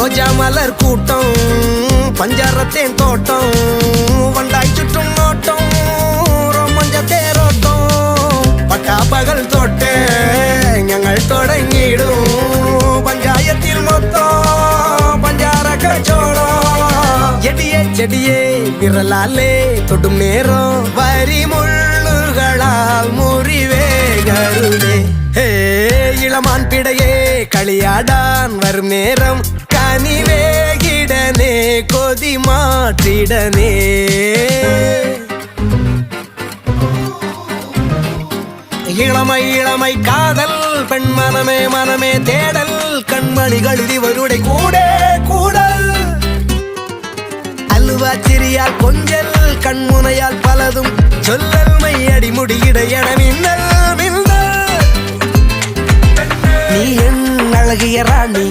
ரோஜா மலர் கூட்டம் பஞ்சாரத்தேன் தோட்டம் வண்டாய் சுற்றும் நோட்டம் ரொமஞ்ச தேரோட்டம் பட்டா பகல் தொட்டே ഞങ്ങൾ തുടങ്ങിയിടും പഞ്ചായത്തിൽ മൊത്തം പഞ്ചാര കച്ചോടം എടിയെ ചെടിയെ വിരലാലേ തൊടും നേരം വരിമുള്ളുകളാൽ മുറിവേകരുതേ ഹേ ഇളമാൻ പിടയെ കളിയാടാൻ വരും നേരം കനിവേകിടനേ കൊതി മാറ്റിടനേ இளமை இளமை காதல் பெண் மனமே மனமே தேடல் கண்மணிகள் இவருடைய கூட கூடல் அல்வா சிறியால் கொஞ்சல் கண்முனையால் பலதும் சொல்லல் மையடி முடியிட என மின்னல் மின்னல் நீ என் அழகிய ராணி